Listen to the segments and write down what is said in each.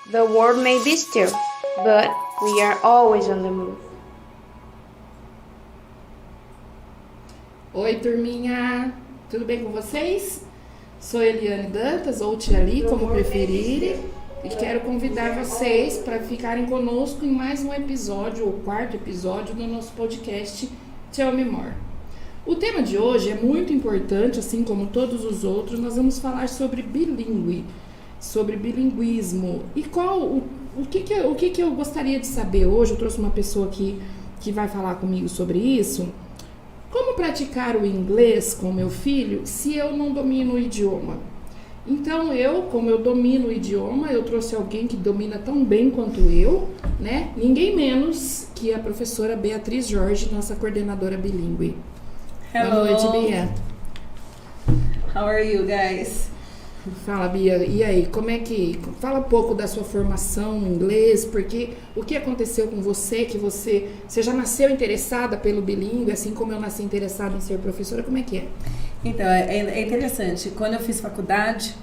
The world may be still, but we are always on the move. Oi, turminha! Tudo bem com vocês? Sou Eliane Dantas, ou Tia Li, como preferirem, e quero convidar vocês para ficarem conosco em mais um episódio, o quarto episódio do nosso podcast Tell Me More. O tema de hoje é muito importante, assim como todos os outros. Nós vamos falar sobre bilíngue, sobre bilinguismo. E o que eu gostaria de saber hoje? Eu trouxe uma pessoa que vai falar comigo sobre isso. Como praticar o inglês com meu filho se eu não domino o idioma? Então como eu domino o idioma, eu trouxe alguém que domina tão bem quanto eu, né? Ninguém menos que a professora Beatriz Jorge, nossa coordenadora bilíngue. Hello. Boa noite, Bia. How are you guys? Fala, Bia, e aí, fala um pouco da sua formação em inglês, porque o que aconteceu com você, que você já nasceu interessada pelo bilíngue, assim como eu nasci interessada em ser professora, como é que é? Então, é interessante, quando eu fiz faculdade,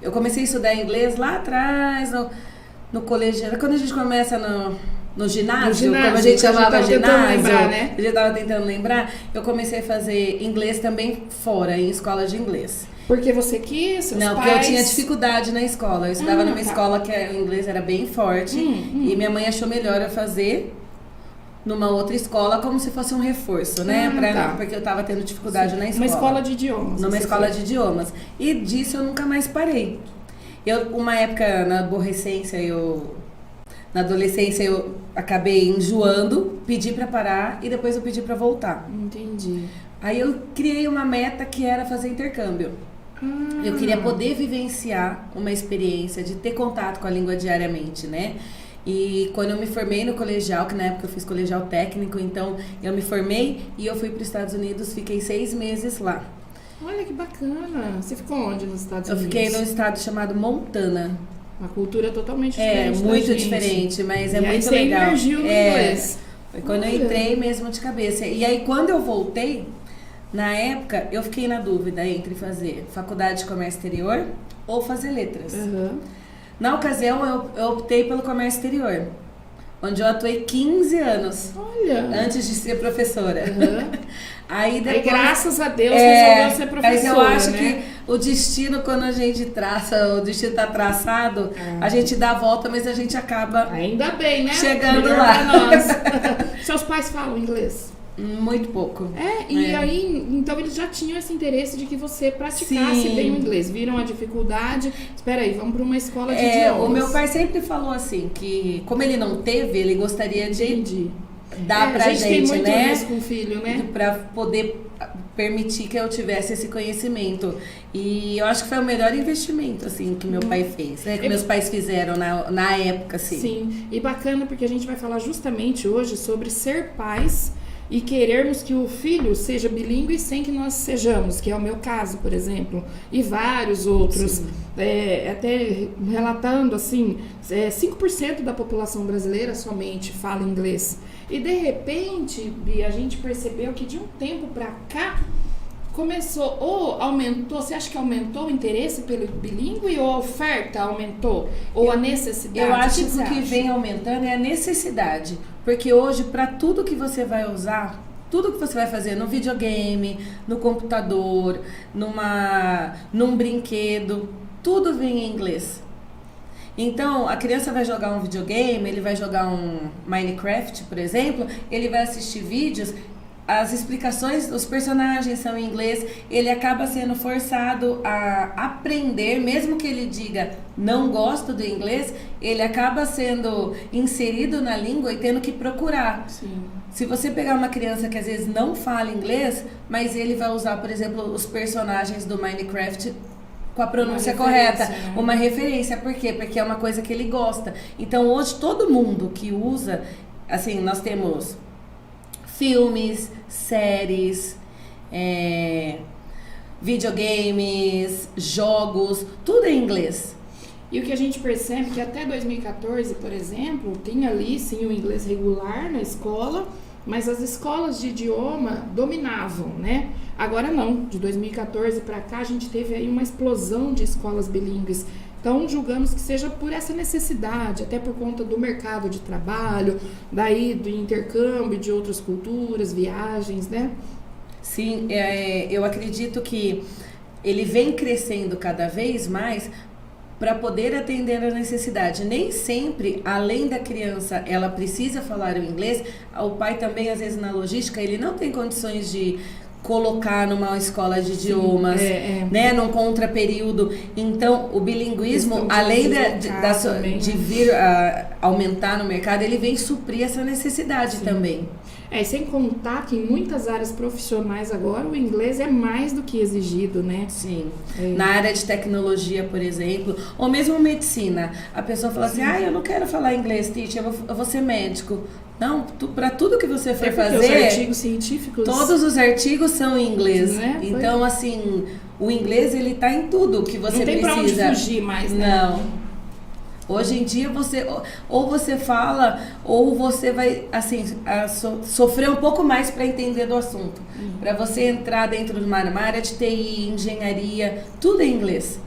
eu comecei a estudar inglês lá atrás, no colegial, quando a gente começa no ginásio, como a gente chamava ginásio, né? Eu já estava tentando lembrar, eu comecei a fazer inglês também fora, em escola de inglês. Porque você quis, seus Não, pais... porque eu tinha dificuldade na escola. Eu estudava numa escola que o inglês era bem forte. E minha mãe achou melhor eu fazer numa outra escola como se fosse um reforço, né? Porque eu estava tendo dificuldade na escola. Uma escola de idiomas. Numa escola de idiomas. E disso eu nunca mais parei. Uma época, na adolescência, eu acabei enjoando, pedi pra parar e depois eu pedi pra voltar. Entendi. Aí eu criei uma meta que era fazer intercâmbio. Eu queria poder vivenciar uma experiência de ter contato com a língua diariamente, né? E quando eu me formei no colegial, que na época eu fiz colegial técnico, então eu me formei e eu fui para os Estados Unidos, fiquei 6 meses lá. Olha que bacana. Você ficou onde nos Estados Unidos? Eu fiquei num estado chamado Montana. Uma cultura totalmente diferente. É, muito diferente, mas é e muito aí você legal. Emergiu no inglês. Foi quando eu entrei mesmo de cabeça. E aí quando eu voltei, na época, eu fiquei na dúvida entre fazer faculdade de comércio exterior ou fazer letras. Na ocasião, eu optei pelo comércio exterior, onde eu atuei 15 anos. Olha! Antes de ser professora. Aí, depois, graças a Deus, resolveu ser professora, mas eu acho, né? que o destino, quando a gente traça, o destino tá traçado, a gente dá a volta, mas a gente acaba... Ainda bem, né? Chegando melhor lá. Pra nós. Seus pais falam inglês? Muito pouco. Aí, então eles já tinham esse interesse de que você praticasse bem o inglês. Viram a dificuldade. Espera aí, vamos para uma escola de idiomas. O meu pai sempre falou assim, que como ele não teve, ele gostaria de dar pra gente, tem muito né? isso com o filho, né? Pra poder permitir que eu tivesse esse conhecimento. E eu acho que foi o melhor investimento, assim, que meu pai fez, né? Que meus pais fizeram na época, assim. Sim, e bacana porque a gente vai falar justamente hoje sobre ser pais e querermos que o filho seja bilíngue sem que nós sejamos, que é o meu caso, por exemplo, e vários outros. Até relatando assim, 5% da população brasileira somente fala inglês. E de repente, Bia, a gente percebeu que de um tempo pra cá começou, ou aumentou, você acha que aumentou o interesse pelo bilíngue ou a oferta aumentou? Ou a necessidade? Eu acho que o que vem aumentando é a necessidade. Porque hoje, para tudo que você vai usar, tudo que você vai fazer no videogame, no computador, num brinquedo, tudo vem em inglês. Então, a criança vai jogar um videogame, ele vai jogar um Minecraft, por exemplo, ele vai assistir vídeos, as explicações, os personagens são em inglês, ele acaba sendo forçado a aprender, mesmo que ele diga não gosto do inglês, ele acaba sendo inserido na língua e tendo que procurar. Sim. Se você pegar uma criança que às vezes não fala inglês, mas ele vai usar, por exemplo, os personagens do Minecraft com a pronúncia correta, né? Uma referência. Por quê? Porque é uma coisa que ele gosta. Então, hoje, todo mundo que usa, assim, nós temos filmes, séries, videogames, jogos, tudo em inglês. E o que a gente percebe é que até 2014, por exemplo, tinha ali sim o inglês regular na escola, mas as escolas de idioma dominavam, né? Agora não, de 2014 para cá a gente teve aí uma explosão de escolas bilíngues Então, julgamos que seja por essa necessidade, até por conta do mercado de trabalho, daí do intercâmbio de outras culturas, viagens, né? Sim, eu acredito que ele vem crescendo cada vez mais para poder atender a necessidade. Nem sempre, além da criança, ela precisa falar o inglês. O pai também, às vezes, na logística, ele não tem condições de colocar numa escola de idiomas, né, num contraperíodo. Então, o bilinguismo, além de vir a aumentar no mercado, ele vem suprir essa necessidade também. Sem contar que em muitas áreas profissionais agora o inglês é mais do que exigido, né? Sim. Na área de tecnologia, por exemplo, ou mesmo medicina. A pessoa fala assim, eu não quero falar inglês, teacher, eu vou ser médico. Não, para tudo que você for fazer... Os artigos científicos... Todos os artigos são em inglês. Né? Então, assim, o inglês, ele tá em tudo que você precisa. Não tem pra onde fugir mais, né? Não. Hoje em dia, ou você fala, ou você vai, assim, sofrer um pouco mais para entender do assunto. Para você entrar dentro de uma área de TI, engenharia, tudo em inglês.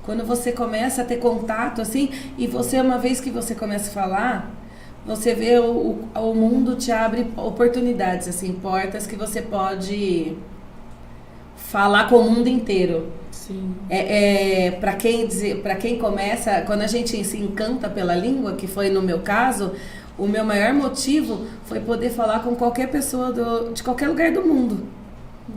Quando você começa a ter contato, assim, e você, uma vez que você começa a falar, você vê o mundo te abre oportunidades, assim, portas que você pode falar com o mundo inteiro. Sim. Para quem começa, quando a gente se encanta pela língua, que foi no meu caso, o meu maior motivo foi poder falar com qualquer pessoa de qualquer lugar do mundo.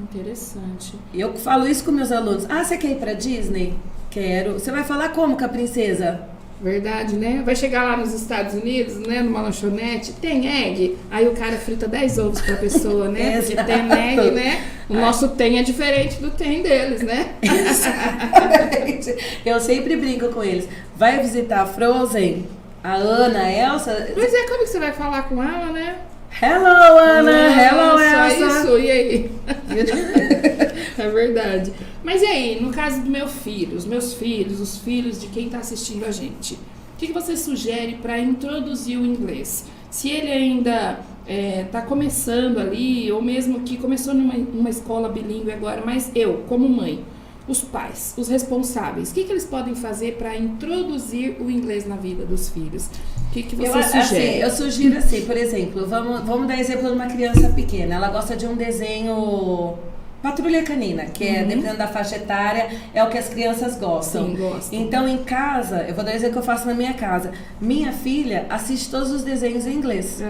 Interessante. Eu falo isso com meus alunos. Você quer ir pra Disney? Quero. Você vai falar como com a princesa? Verdade, né? Vai chegar lá nos Estados Unidos, né? Numa lanchonete, tem egg? Aí o cara frita 10 ovos pra pessoa, né? Porque tem egg, né? O nosso tem é diferente do tem deles, né? Exatamente. Eu sempre brinco com eles. Vai visitar a Frozen, a Ana, a Elsa... Mas como que você vai falar com ela, né? Hello, Ana! Hello, Elsa! Só isso, e aí? É verdade. Mas e aí, no caso do meu filho, os meus filhos, os filhos de quem está assistindo a gente, o que você sugere para introduzir o inglês? Se ele ainda está começando ali, ou mesmo que começou numa escola bilíngue agora, mas eu, como mãe, os pais, os responsáveis, o que eles podem fazer para introduzir o inglês na vida dos filhos? O que você sugere? Eu sugiro assim, por exemplo, vamos dar exemplo de uma criança pequena. Ela gosta de um desenho Patrulha Canina, que é, dependendo da faixa etária, é o que as crianças gostam. Sim, gostam. Então, em casa, eu vou dar um exemplo que eu faço na minha casa. Minha filha assiste todos os desenhos em inglês.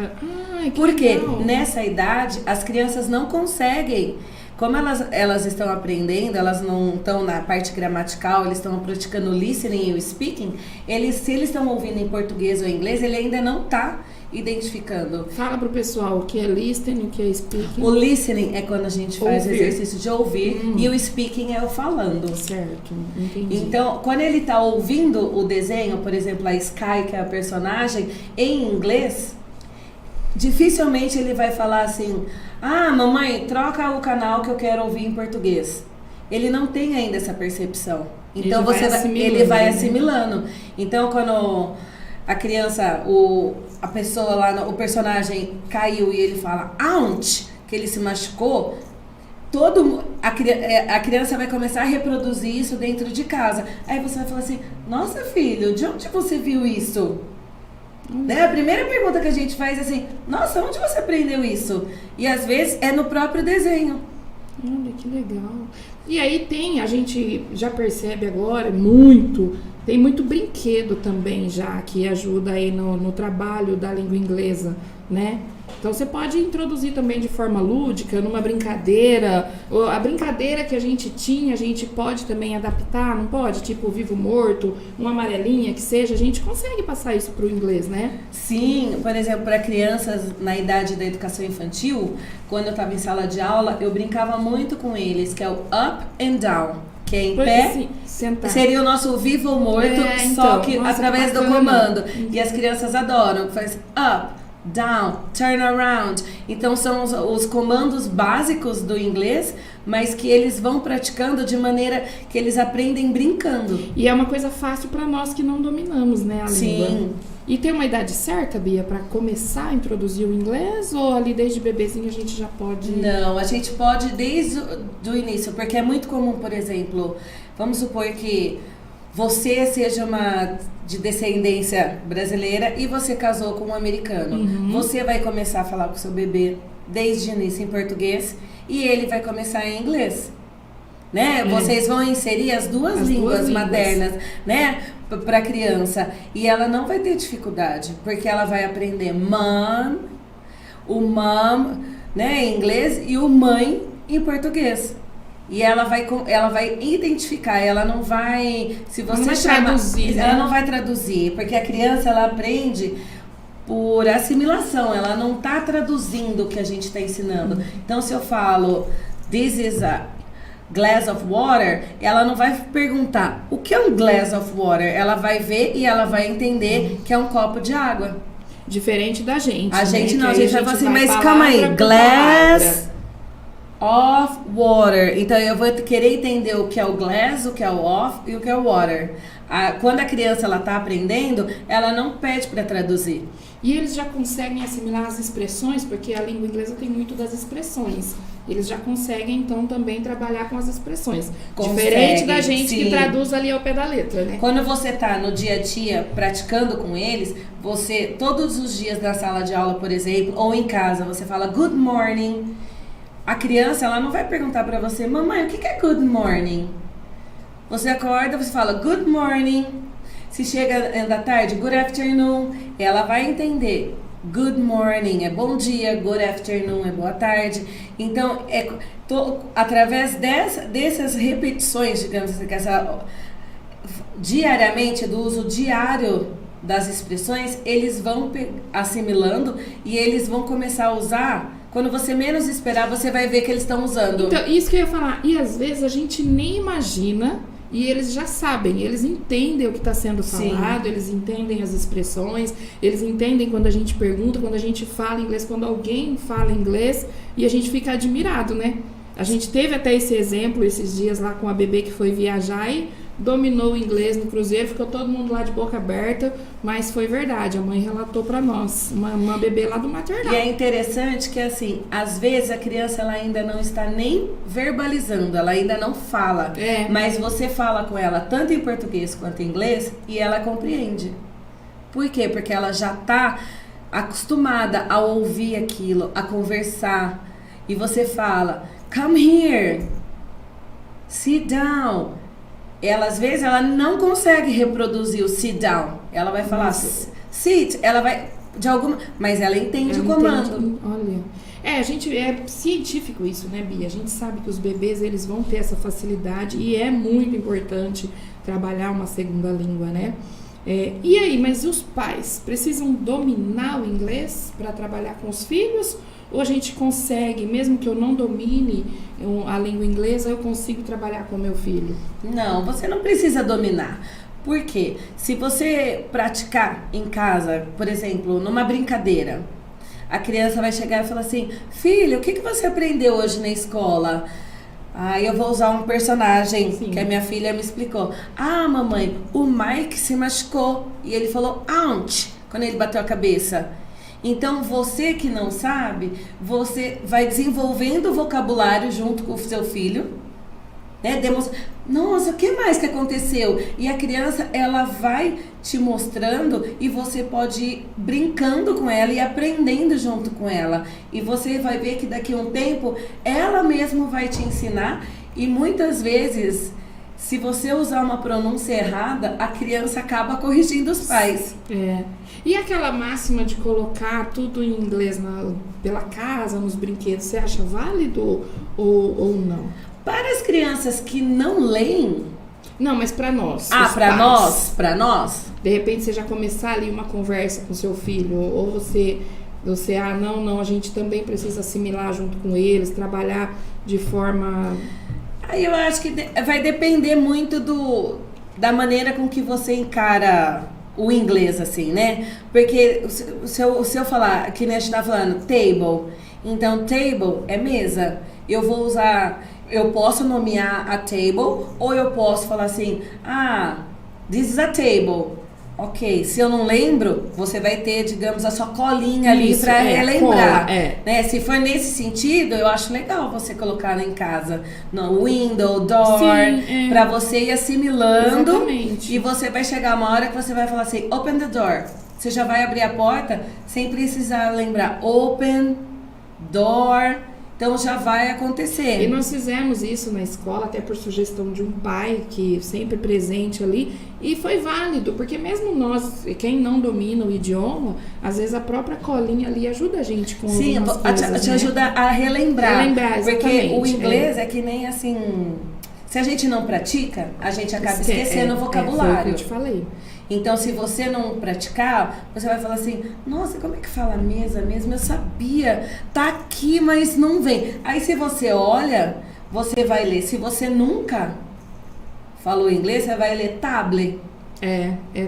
Porque nessa idade, as crianças não conseguem... Como elas estão aprendendo, elas não estão na parte gramatical, eles estão praticando o listening e o speaking, se eles estão ouvindo em português ou em inglês, ele ainda não está identificando. Fala pro pessoal o que é listening, o que é speaking. O listening é quando a gente faz o exercício de ouvir e o speaking é o falando. Certo, entendi. Então, quando ele está ouvindo o desenho, por exemplo, a Sky, que é a personagem, em inglês, dificilmente ele vai falar assim... mamãe, troca o canal que eu quero ouvir em português. Ele não tem ainda essa percepção. Então ele vai assimilando. Então quando a criança, a pessoa lá, o personagem caiu e ele fala ouch, que ele se machucou, a criança vai começar a reproduzir isso dentro de casa. Aí você vai falar assim, nossa filho, de onde você viu isso? Né? A primeira pergunta que a gente faz é assim, nossa, onde você aprendeu isso? E às vezes é no próprio desenho. Olha, que legal. E aí a gente já percebe agora tem muito brinquedo também já que ajuda aí no trabalho da língua inglesa, né? Então você pode introduzir também de forma lúdica, numa brincadeira. A brincadeira que a gente tinha, a gente pode também adaptar, não pode? Tipo vivo morto, uma amarelinha que seja, a gente consegue passar isso para o inglês, né? Sim, por exemplo, para crianças na idade da educação infantil, quando eu estava em sala de aula, eu brincava muito com eles, que é o up and down. Que é em pé, sentar. Seria o nosso vivo ou morto, só que através do comando. E as crianças adoram, faz up, down, turn around. Então são os comandos básicos do inglês, mas que eles vão praticando de maneira que eles aprendem brincando. E é uma coisa fácil para nós que não dominamos, né, a língua. Sim. E tem uma idade certa, Bia, para começar a introduzir o inglês? Ou ali desde bebezinho a gente já pode... Não, a gente pode desde o início, porque é muito comum, por exemplo, vamos supor que você seja de descendência brasileira e você casou com um americano. Você vai começar a falar com o seu bebê desde o início em português e ele vai começar em inglês. Né? Vocês vão inserir as duas línguas maternas, né, para a criança, e ela não vai ter dificuldade, porque ela vai aprender o mom, né, em inglês, e o mãe em português. E ela vai identificar, ela não vai, se você traduzir, né? Ela não vai traduzir, porque a criança ela aprende por assimilação, ela não está traduzindo o que a gente está ensinando. Então, se eu falo, this is a glass of water, ela não vai perguntar o que é um glass of water, ela vai ver e ela vai entender que é um copo de água. Diferente da gente. A gente né? não, a Que gente vai falar assim, mas calma aí, glass of water. Então eu vou querer entender o que é o glass, o que é o of e o que é o water. Quando a criança ela tá aprendendo, ela não pede para traduzir. E eles já conseguem assimilar as expressões, porque a língua inglesa tem muito das expressões. Eles já conseguem, então, também trabalhar com as expressões. Diferente da gente que traduz ali ao pé da letra, né? Quando você tá no dia a dia praticando com eles, você, todos os dias na sala de aula, por exemplo, ou em casa, você fala good morning. A criança, ela não vai perguntar pra você, mamãe, o que é good morning? Você acorda, você fala good morning. Se chega da tarde, good afternoon, ela vai entender. Good morning é bom dia, good afternoon é boa tarde. Então, através dessas repetições, digamos assim, diariamente, do uso diário das expressões, eles vão assimilando e eles vão começar a usar. Quando você menos esperar, você vai ver que eles estão usando. Então, isso que eu ia falar. E às vezes a gente nem imagina. E eles já sabem, eles entendem o que está sendo falado, eles entendem as expressões, eles entendem quando a gente pergunta, quando a gente fala inglês, quando alguém fala inglês, e a gente fica admirado, né? A gente teve até esse exemplo esses dias lá com a bebê que foi viajar e dominou o inglês no cruzeiro, ficou todo mundo lá de boca aberta, mas foi verdade, a mãe relatou para nós, uma bebê lá do maternal. E é interessante que, assim, às vezes a criança ela ainda não está nem verbalizando, ela ainda não fala, mas você fala com ela tanto em português quanto em inglês e ela compreende. Por quê? Porque ela já está acostumada a ouvir aquilo, a conversar, e você fala, come here, sit down. Ela, às vezes, ela não consegue reproduzir o sit down. Ela vai falar sit, ela vai, mas ela entende o comando. Olha, é científico isso, né, Bia? A gente sabe que os bebês, eles vão ter essa facilidade e é muito importante trabalhar uma segunda língua, né? E aí, mas e os pais? Precisam dominar o inglês para trabalhar com os filhos? Ou a gente consegue, mesmo que eu não domine a língua inglesa, eu consigo trabalhar com meu filho? Não, você não precisa dominar. Por quê? Se você praticar em casa, por exemplo, numa brincadeira, a criança vai chegar e falar assim, filho, o que você aprendeu hoje na escola? Eu vou usar um personagem que a minha filha me explicou. Mamãe, o Mike se machucou e ele falou, ouch, quando ele bateu a cabeça. Então, você que não sabe, você vai desenvolvendo o vocabulário junto com o seu filho, né? Nossa, o que mais que aconteceu? E a criança, ela vai te mostrando e você pode ir brincando com ela e aprendendo junto com ela. E você vai ver que daqui a um tempo, ela mesma vai te ensinar e muitas vezes, se você usar uma pronúncia errada, a criança acaba corrigindo os pais. E aquela máxima de colocar tudo em inglês pela casa, nos brinquedos, você acha válido ou não? Para as crianças que não leem... Não, mas para nós. Para nós? De repente você já começar ali uma conversa com seu filho, ou você não, a gente também precisa assimilar junto com eles, trabalhar de forma... Aí eu acho que vai depender muito da maneira com que você encara o inglês, assim, né? Porque se eu falar, que nem a gente tá falando, table, então table é mesa. Eu posso nomear a table, ou eu posso falar assim, this is a table. Ok, se eu não lembro, você vai ter, digamos, a sua colinha ali Isso, pra relembrar. cola, é. Né? Se for nesse sentido, eu acho legal você colocar lá em casa no window, door, Sim, pra você ir assimilando. Exatamente. E você vai chegar uma hora que você vai falar assim, open the door. Você já vai abrir a porta sem precisar lembrar open, door. Então já vai acontecer. E nós fizemos isso na escola, até por sugestão de um pai que sempre presente ali, e foi válido, porque mesmo nós, quem não domina o idioma, às vezes a própria colinha ali ajuda a gente com Sim, algumas coisas, te né? ajuda a relembrar. Relembrar, porque exatamente, o inglês é que nem assim, se a gente não pratica, a gente acaba esquecendo o Foi o vocabulário. que eu te falei. Então, se você não praticar, você vai falar assim, nossa, como é que fala mesa mesmo? Eu sabia, tá aqui, mas não vem. Aí, se você olha, você vai ler. Se você nunca falou inglês, você vai ler tablet,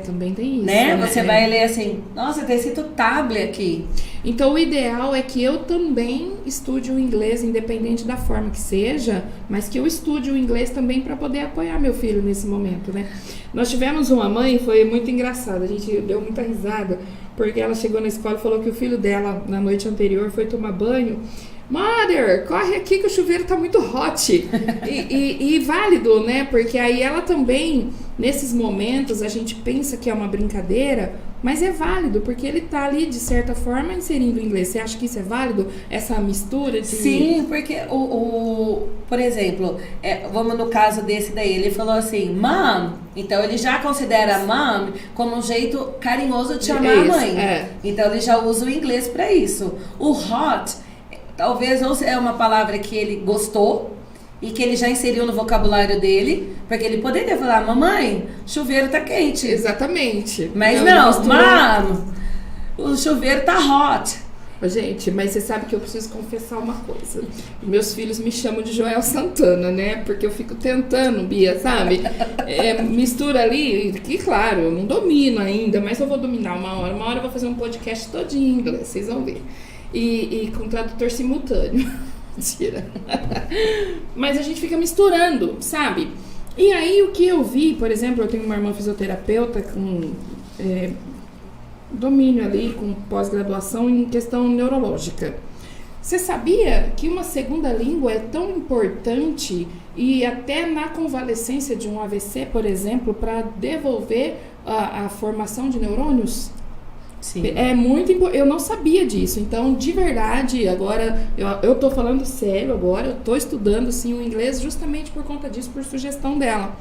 Também tem isso. né? Você vai ler assim, nossa, tem escrito tablet aqui. Então, o ideal é que eu também estude o inglês, independente da forma que seja, mas que eu estude o inglês também para poder apoiar meu filho nesse momento, né? Nós tivemos uma mãe, foi muito engraçado, a gente deu muita risada, porque ela chegou na escola e falou que o filho dela, na noite anterior, foi tomar banho. Mother, corre aqui que o chuveiro tá muito hot. E válido, né? Porque aí ela também, nesses momentos, a gente pensa que é uma brincadeira, mas é válido, porque ele tá ali, de certa forma, inserindo o inglês. Você acha que isso é válido? Essa mistura de... Sim, porque por exemplo, vamos no caso desse daí, ele falou assim, mom, então ele já considera mom como um jeito carinhoso de chamar a mãe. Então ele já usa o inglês para isso. O hot, talvez ou é uma palavra que ele gostou e que ele já inseriu no vocabulário dele, porque ele poderia falar, mamãe, chuveiro tá quente. Exatamente. Mas não, mom, o chuveiro tá hot. Gente, mas você sabe que eu preciso confessar uma coisa. Meus filhos me chamam de Joel Santana, né? Porque eu fico tentando, Bia, sabe? Mistura ali, que claro, eu não domino ainda, mas eu vou dominar uma hora. Uma hora eu vou fazer um podcast todinho em inglês, vocês vão ver. E com tradutor simultâneo. Mentira. Mas a gente fica misturando, sabe? E aí o que eu vi, por exemplo, eu tenho uma irmã fisioterapeuta com domínio ali, com pós-graduação em questão neurológica. Você sabia que uma segunda língua é tão importante e até na convalescência de um AVC, por exemplo, para devolver a formação de neurônios? Sim. É muito importante. Eu não sabia disso. Então, de verdade, agora, eu tô falando sério agora, eu tô estudando, sim, o inglês justamente por conta disso, por sugestão dela.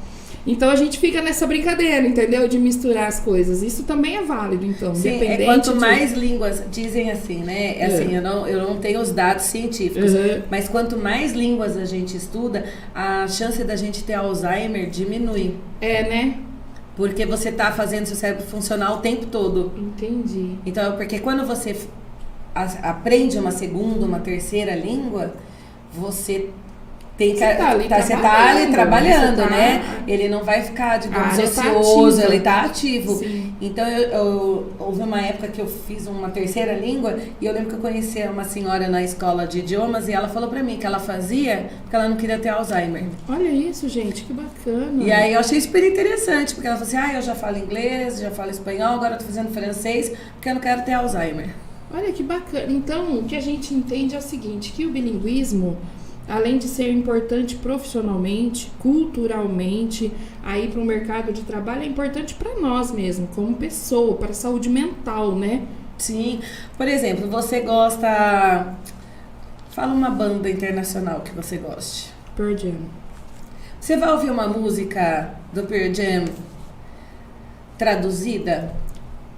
Então, a gente fica nessa brincadeira, entendeu? De misturar as coisas. Isso também é válido, então. Sim, independente quanto mais línguas, dizem assim, né? Assim, eu não tenho os dados científicos, mas quanto mais línguas a gente estuda, a chance da gente ter Alzheimer diminui. né? Porque você tá fazendo seu cérebro funcionar o tempo todo. Entendi. Então, porque quando você aprende uma segunda, uma terceira língua, você tem que você tá ali trabalhando, né? Ele não vai ficar, digamos, ocioso, ele tá ativo. Sim. Então, houve uma época que eu fiz uma terceira língua e eu lembro que eu conheci uma senhora na escola de idiomas e ela falou pra mim que ela fazia porque ela não queria ter Alzheimer. Olha isso, gente, que bacana. E aí eu achei super interessante, porque ela falou assim, eu já falo inglês, já falo espanhol, agora eu tô fazendo francês porque eu não quero ter Alzheimer. Olha que bacana. Então, o que a gente entende é o seguinte, que o bilinguismo, além de ser importante profissionalmente, culturalmente, aí para o mercado de trabalho, é importante para nós mesmo, como pessoa, para a saúde mental, né? Sim. Por exemplo, você gosta... Fala uma banda internacional que você goste. Pearl Jam. Você vai ouvir uma música do Pearl Jam traduzida?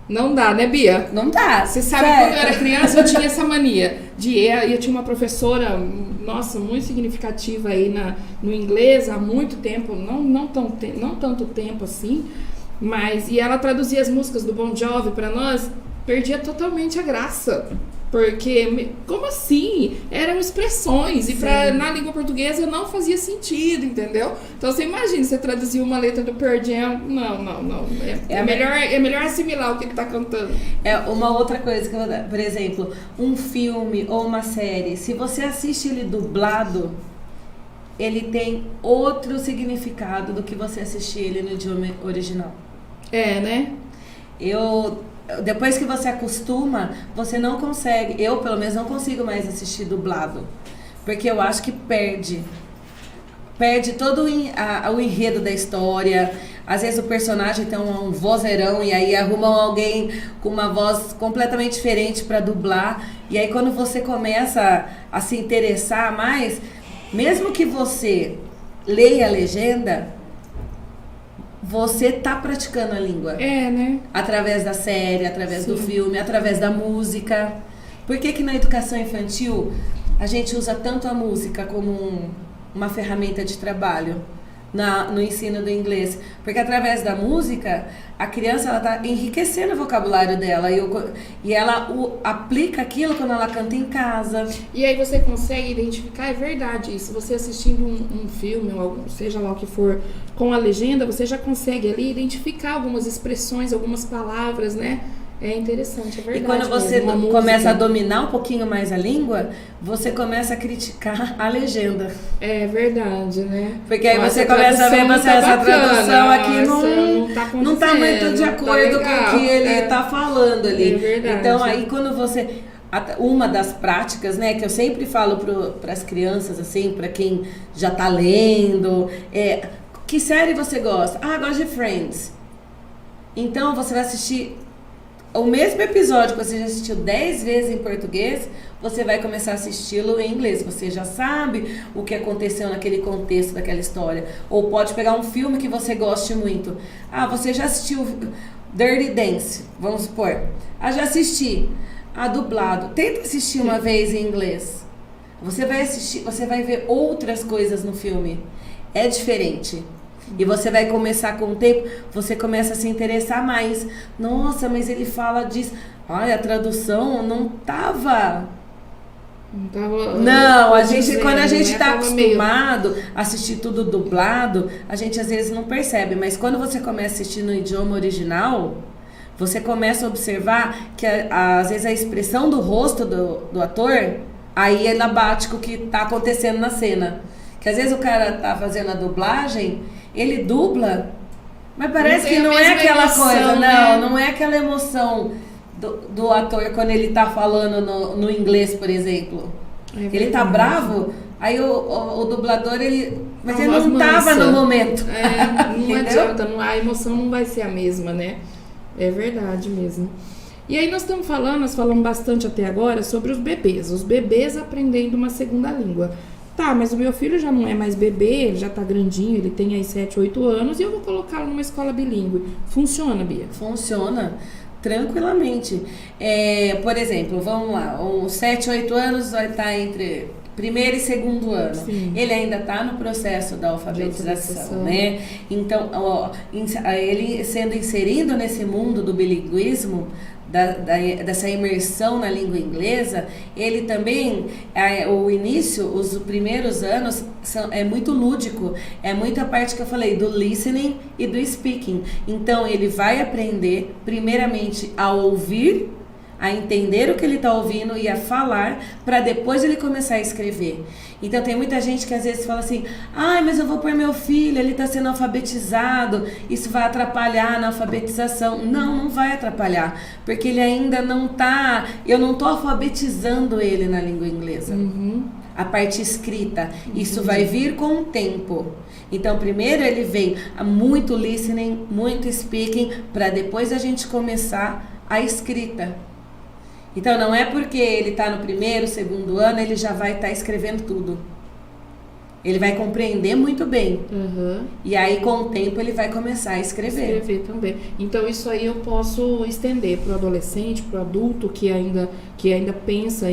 Não dá, né, Bia? Não dá. Você sabe, certo? quando eu era criança, eu tinha essa mania. Eu tinha uma professora, nossa, muito significativa aí no inglês há muito tempo, não tanto tempo assim, mas e ela traduzia as músicas do Bon Jovi para nós, perdia totalmente a graça. Porque, como assim? Eram expressões e na língua portuguesa não fazia sentido, entendeu? Então você imagina, você traduzir uma letra do Pearl Jam, não. É melhor assimilar o que ele tá cantando. É uma outra coisa que eu vou dar, por exemplo, um filme ou uma série, se você assiste ele dublado, ele tem outro significado do que você assistir ele no idioma original. Né? Depois que você acostuma, você não consegue, eu pelo menos não consigo mais assistir dublado, porque eu acho que perde todo o enredo da história. Às vezes o personagem tem um vozeirão e aí arrumam alguém com uma voz completamente diferente para dublar, e aí quando você começa a se interessar mais, mesmo que você leia a legenda, você tá praticando a língua. É, né? Através da série, através do filme, através da música. Por que que na educação infantil a gente usa tanto a música como uma ferramenta de trabalho no ensino do inglês? Porque através da música, a criança ela tá enriquecendo o vocabulário dela e ela aplica aquilo quando ela canta em casa. E aí você consegue identificar, é verdade isso, você assistindo um filme, ou seja lá o que for, com a legenda, você já consegue ali identificar algumas expressões, algumas palavras, né? É interessante, é verdade. E quando você começa a dominar um pouquinho mais a língua, você começa a criticar a legenda. É verdade, né? Porque aí você começa a ver, essa tradução aqui não tá muito de acordo com o que ele tá falando ali. É verdade. Então aí quando você... Uma das práticas, né, que eu sempre falo para as crianças, assim, para quem já tá lendo, que série você gosta? Ah, gosto de Friends. Então você vai assistir o mesmo episódio que você já assistiu 10 vezes em português, você vai começar a assisti-lo em inglês. Você já sabe o que aconteceu naquele contexto daquela história. Ou pode pegar um filme que você goste muito. Ah, você já assistiu Dirty Dance, vamos supor. Ah, já assisti. Ah, dublado. Tenta assistir uma vez em inglês. Você vai assistir, você vai ver outras coisas no filme. É diferente. E você vai começar com o tempo, você começa a se interessar mais. Nossa, mas ele fala disso. Olha, a tradução não tava... Não, quando a gente tá acostumado a assistir tudo dublado, a gente às vezes não percebe. Mas quando você começa a assistir no idioma original, você começa a observar que às vezes a expressão do rosto do ator, aí ela bate com o que tá acontecendo na cena. Que às vezes o cara tá fazendo a dublagem, ele dubla, mas parece que não é aquela coisa, não é aquela emoção do ator quando ele tá falando no inglês, por exemplo. Ele tá bravo, aí o dublador, mas ele não tava no momento. Não adianta, a emoção não vai ser a mesma, né? É verdade mesmo. E aí nós falamos bastante até agora sobre os bebês aprendendo uma segunda língua. Tá, mas o meu filho já não é mais bebê, ele já tá grandinho, ele tem aí 7, 8 anos e eu vou colocá-lo numa escola bilíngue. Funciona, Bia? Funciona, tranquilamente. Por exemplo, vamos lá, os 7, 8 anos vai estar entre primeiro e segundo ano. Sim. Ele ainda está no processo da alfabetização, né? Então, ele sendo inserido nesse mundo do bilinguismo, dessa imersão na língua inglesa, ele também, o início, os primeiros anos, é muito lúdico, é muita parte que eu falei, do listening e do speaking. Então, ele vai aprender, primeiramente, a ouvir, a entender o que ele está ouvindo e a falar, para depois ele começar a escrever. Então tem muita gente que às vezes fala assim, mas eu vou pôr meu filho, ele está sendo alfabetizado, isso vai atrapalhar na alfabetização. Não vai atrapalhar, porque ele ainda não está, eu não estou alfabetizando ele na língua inglesa. A parte escrita, isso vai vir com o tempo. Então primeiro ele vem muito listening, muito speaking, para depois a gente começar a escrita. Então não é porque ele está no primeiro, segundo ano, ele já vai estar escrevendo tudo. Ele vai compreender muito bem. E aí com o tempo ele vai começar a escrever. Escrever também. Então isso aí eu posso estender para o adolescente, para o adulto que ainda pensa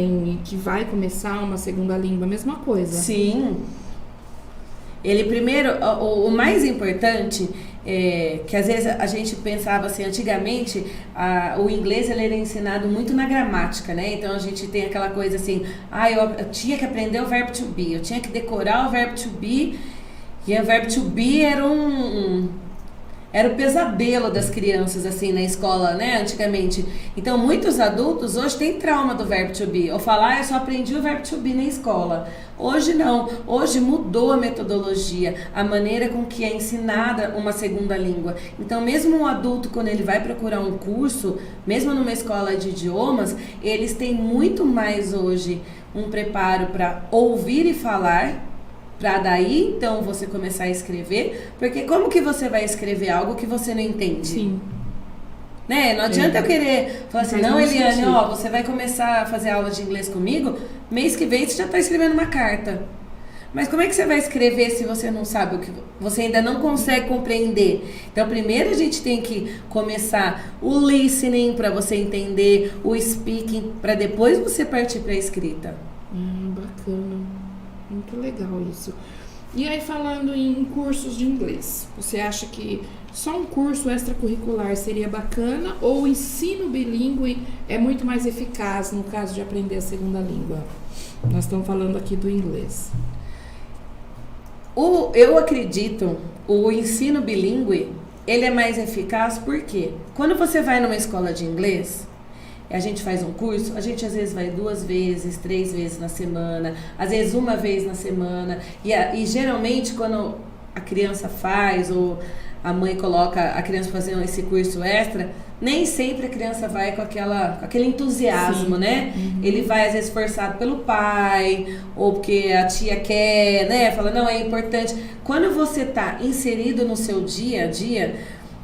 que vai começar uma segunda língua, a mesma coisa. Sim. Ele primeiro, o mais importante que às vezes a gente pensava assim, antigamente o inglês ele era ensinado muito na gramática, né? Então a gente tem aquela coisa assim, eu tinha que aprender o verbo to be, eu tinha que decorar o verbo to be, e o verbo to be era era o pesadelo das crianças, assim, na escola, né, antigamente. Então, muitos adultos hoje têm trauma do verbo to be. Ou falar, eu só aprendi o verbo to be na escola. Hoje não. Hoje mudou a metodologia, a maneira com que é ensinada uma segunda língua. Então, mesmo um adulto, quando ele vai procurar um curso, mesmo numa escola de idiomas, eles têm muito mais hoje um preparo para ouvir e falar, para daí, então, você começar a escrever, porque como que você vai escrever algo que você não entende? Sim. Né? Não adianta eu querer falar assim, não, Eliane, sentido. ó, você vai começar a fazer aula de inglês comigo, mês que vem você já está escrevendo uma carta. Mas como é que você vai escrever se você não sabe o que você ainda não consegue compreender? Então, primeiro a gente tem que começar o listening para você entender, o speaking, para depois você partir para a escrita. Bacana. Muito legal isso. E aí, falando em cursos de inglês, você acha que só um curso extracurricular seria bacana ou o ensino bilíngue é muito mais eficaz no caso de aprender a segunda língua? Nós estamos falando aqui do inglês. Eu acredito, o ensino bilíngue, ele é mais eficaz porque quando você vai numa escola de inglês, a gente faz um curso, a gente às vezes vai 2 vezes, 3 vezes na semana, às vezes 1 vez na semana, e geralmente quando a criança faz, ou a mãe coloca a criança fazendo esse curso extra, nem sempre a criança vai com aquele entusiasmo, Sim. né? Ele vai às vezes forçado pelo pai, ou porque a tia quer, né? Fala, não, é importante. Quando você está inserido no seu dia a dia,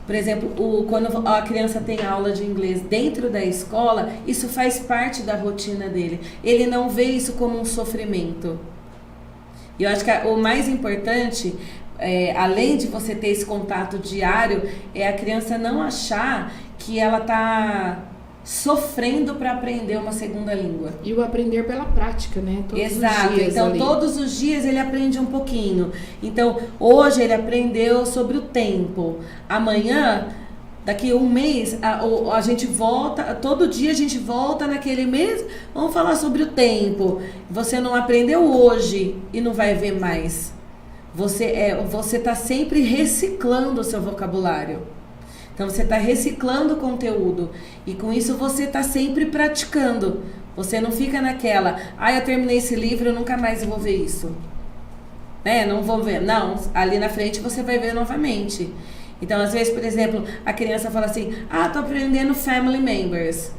por exemplo, quando a criança tem aula de inglês dentro da escola, isso faz parte da rotina dele. Ele não vê isso como um sofrimento. E eu acho que o mais importante, além de você ter esse contato diário, é a criança não achar que ela está sofrendo para aprender uma segunda língua. E o aprender pela prática, né? Exato. Os dias então, ali. todos os dias ele aprende um pouquinho. Então, hoje ele aprendeu sobre o tempo. Amanhã, daqui 1 mês, a gente volta, todo dia a gente volta naquele mês, vamos falar sobre o tempo. Você não aprendeu hoje e não vai ver mais. Você está sempre reciclando o seu vocabulário. Então, você está reciclando o conteúdo. E com isso, você está sempre praticando. Você não fica naquela, eu terminei esse livro, eu nunca mais vou ver isso. Não vou ver. Não, ali na frente você vai ver novamente. Então, às vezes, por exemplo, a criança fala assim, tô aprendendo family members.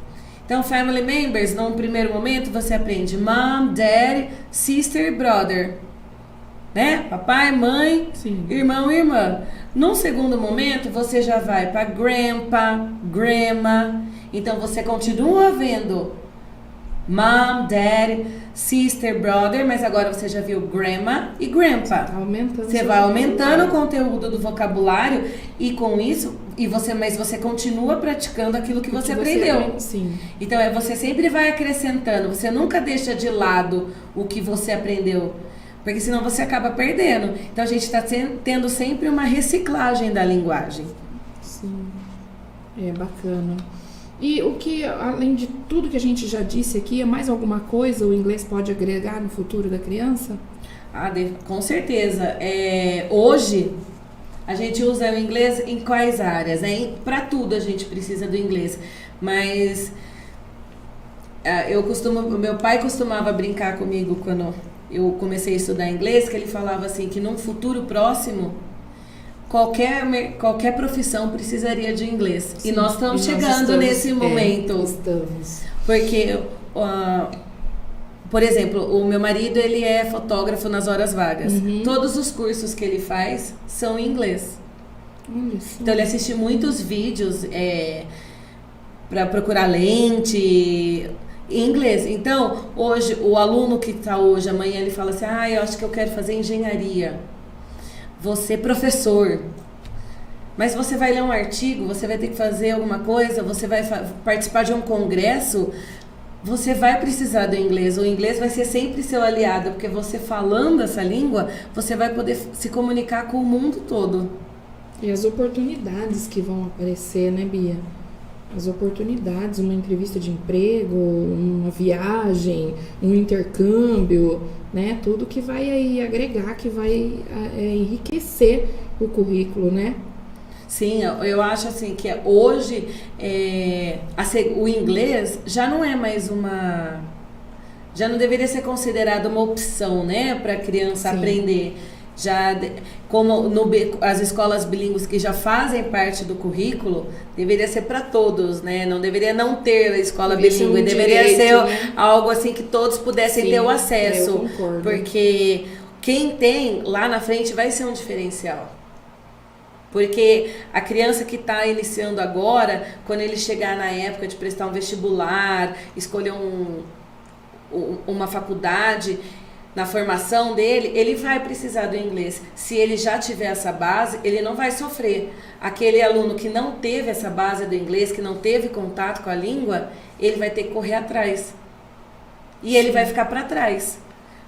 Então, family members, num primeiro momento, você aprende mom, dad, sister, brother. Né? Papai, mãe, Sim. irmão e irmã. Num segundo momento, você já vai para grandpa, grandma. Então, você continua vendo mom, dad, sister, brother, mas agora você já viu grandma e grandpa. Você vai aumentando o conteúdo do vocabulário e com isso, mas você continua praticando aquilo que você aprendeu. Sim. Então, você sempre vai acrescentando, você nunca deixa de lado o que você aprendeu. Porque senão você acaba perdendo. Então a gente está tendo sempre uma reciclagem da linguagem. Sim, é bacana. E o que, além de tudo que a gente já disse aqui, é mais alguma coisa o inglês pode agregar no futuro da criança? Com certeza. Hoje a gente usa o inglês em quais áreas? Para tudo a gente precisa do inglês. Mas meu pai costumava brincar comigo quando eu comecei a estudar inglês, que ele falava assim, que num futuro próximo, qualquer profissão precisaria de inglês. Sim, e nós estamos chegando nesse momento. Estamos. Porque, por exemplo, o meu marido, ele é fotógrafo nas horas vagas. Todos os cursos que ele faz são em inglês. Então, ele assiste muitos vídeos para procurar lente em inglês. Então, hoje, o aluno que está hoje, amanhã, ele fala assim, eu acho que eu quero fazer engenharia. Você é professor. Mas você vai ler um artigo, você vai ter que fazer alguma coisa, você vai participar de um congresso, você vai precisar do inglês. O inglês vai ser sempre seu aliado, porque você falando essa língua, você vai poder se comunicar com o mundo todo. E as oportunidades que vão aparecer, né, Bia? As oportunidades, uma entrevista de emprego, uma viagem, um intercâmbio, né? Tudo que vai aí agregar, que vai enriquecer o currículo, né? Sim, eu acho assim que hoje o inglês já não é mais já não deveria ser considerado uma opção, né, para a criança aprender. Como as escolas bilíngues que já fazem parte do currículo, deveria ser para todos, né? Não deveria não ter a escola bilíngue, deveria ser algo assim que todos pudessem ter o acesso. Eu concordo. Porque quem tem lá na frente vai ser um diferencial. Porque a criança que está iniciando agora, quando ele chegar na época de prestar um vestibular, escolher uma faculdade, na formação dele, ele vai precisar do inglês. Se ele já tiver essa base, ele não vai sofrer. Aquele aluno que não teve essa base do inglês, que não teve contato com a língua, ele vai ter que correr atrás. E ele vai ficar para trás.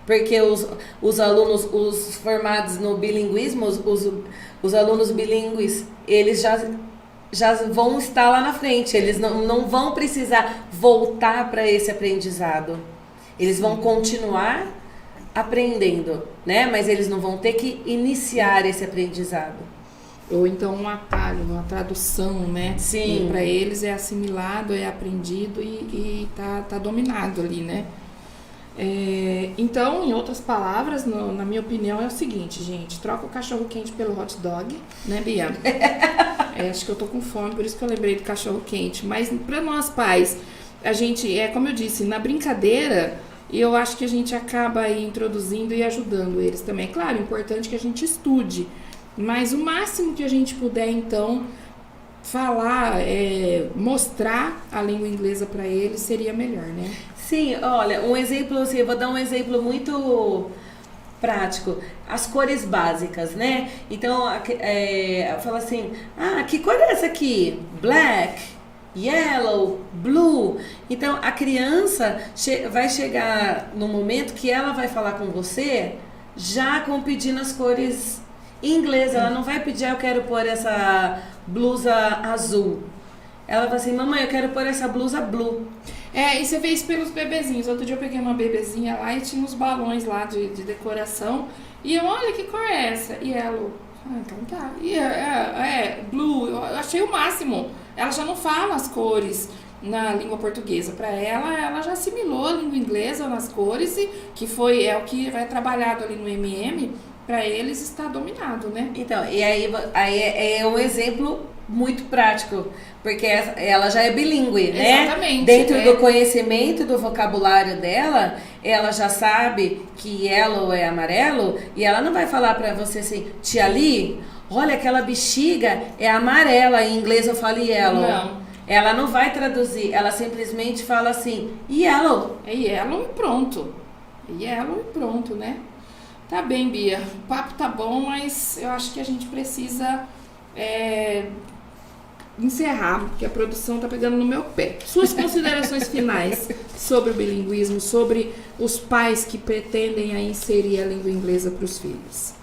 Porque os alunos, os formados no bilinguismo, os alunos bilíngues, eles já vão estar lá na frente. Eles não vão precisar voltar para esse aprendizado. Eles vão continuar aprendendo, né? Mas eles não vão ter que iniciar esse aprendizado. Ou então um atalho, uma tradução, né? Sim. Para eles é assimilado, é aprendido e tá dominado ali, né? Então, em outras palavras, na minha opinião, é o seguinte, gente. Troca o cachorro quente pelo hot dog, né, Bia? Acho que eu tô com fome, por isso que eu lembrei do cachorro quente. Mas para nós pais, a gente, como eu disse, na brincadeira... E eu acho que a gente acaba aí introduzindo e ajudando eles também. Claro, é importante que a gente estude, mas o máximo que a gente puder, então, falar, mostrar a língua inglesa para eles seria melhor, né? Sim, olha, um exemplo, assim, eu vou dar um exemplo muito prático. As cores básicas, né? Então, fala assim, que cor é essa aqui? Black. Yellow, blue. Então a criança vai chegar no momento que ela vai falar com você já pedindo as cores em inglês. Ela não vai pedir, eu quero pôr essa blusa azul. Ela vai assim, mamãe, eu quero pôr essa blusa blue. E você vê isso pelos bebezinhos. Outro dia eu peguei uma bebezinha lá e tinha uns balões lá de decoração. E eu, olha, que cor é essa? Yellow. Então tá. E blue. Eu achei o máximo. Ela já não fala as cores na língua portuguesa. Para ela já assimilou a língua inglesa nas cores, e que é o que vai trabalhado ali no MM, para eles está dominado, né? Então, e aí é um exemplo muito prático, porque ela já é bilíngue, né? Exatamente. Dentro do conhecimento do vocabulário dela, ela já sabe que yellow é amarelo, e ela não vai falar para você assim, tia Li, olha, aquela bexiga é amarela, em inglês eu falo yellow. Não. Ela não vai traduzir, ela simplesmente fala assim, yellow. É yellow e pronto. Yellow e pronto, né? Tá bem, Bia. O papo tá bom, mas eu acho que a gente precisa encerrar, porque a produção tá pegando no meu pé. Suas considerações finais sobre o bilinguismo, sobre os pais que pretendem aí inserir a língua inglesa para os filhos.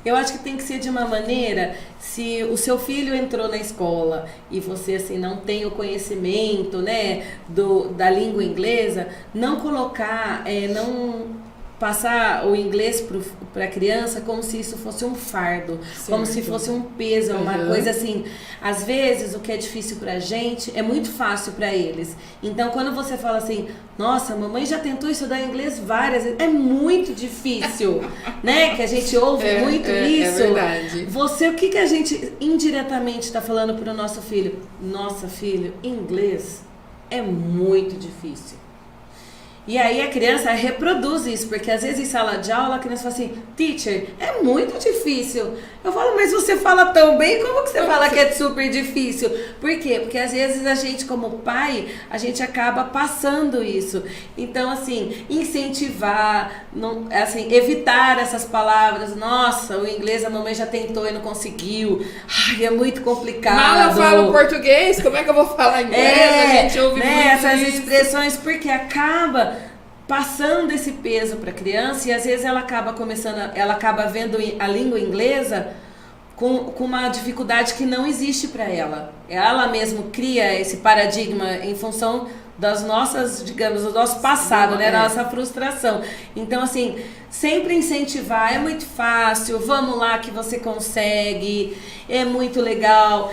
Eu acho que tem que ser de uma maneira, se o seu filho entrou na escola e você assim não tem o conhecimento, né, da língua inglesa, não colocar, não passar o inglês para a criança como se isso fosse um fardo, certo, como se fosse um peso, uma coisa assim. Às vezes o que é difícil para a gente é muito fácil para eles. Então quando você fala assim, nossa, mamãe já tentou estudar inglês várias vezes, é muito difícil, né? Que a gente ouve muito isso. É verdade. O que a gente indiretamente está falando para o nosso filho? Nossa, filho, inglês é muito difícil. E aí a criança reproduz isso, porque às vezes em sala de aula a criança fala assim, teacher, é muito difícil. Eu falo, mas você fala tão bem, como que você fala que é super difícil? Por quê? Porque às vezes a gente como pai, a gente acaba passando isso. Então assim, incentivar, evitar essas palavras, nossa, o inglês a mamãe já tentou e não conseguiu, ai, é muito complicado. Mal eu falo português, como é que eu vou falar inglês? A gente ouve muito essas isso. expressões, porque acaba passando esse peso para a criança e às vezes ela acaba vendo a língua inglesa com uma dificuldade que não existe para ela. Ela mesma cria esse paradigma em função das nossas, digamos, do nosso passado, né? Da nossa frustração. Então, assim, sempre incentivar, é muito fácil, vamos lá que você consegue, é muito legal.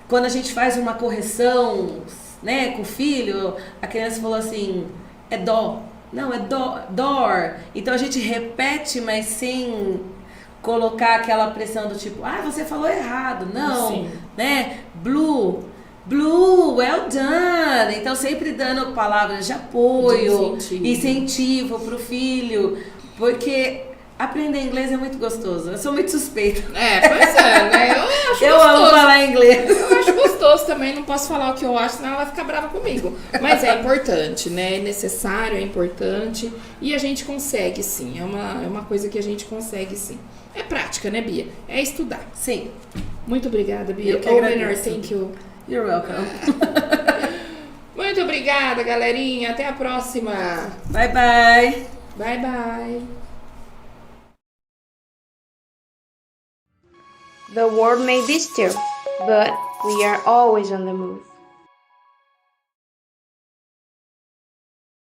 Quando a gente faz uma correção, né, com o filho, a criança falou assim, é dó. Não, é door. Então a gente repete, mas sem colocar aquela pressão do tipo, você falou errado. Não, Sim. né? Blue, well done. Então sempre dando palavras de apoio, incentivo pro filho, porque aprender inglês é muito gostoso. Eu sou muito suspeita. Pois é, né? Eu amo falar inglês. Eu acho gostoso também, não posso falar o que eu acho, senão ela vai ficar brava comigo. Mas é importante, né? É necessário, é importante. E a gente consegue, sim. É uma coisa que a gente consegue, sim. É prática, né, Bia? É estudar. Sim. Muito obrigada, Bia. Eu que agradeço. Thank you. You're welcome. Muito obrigada, galerinha. Até a próxima. Bye, bye. Bye, bye. The world may be still, but we are always on the move.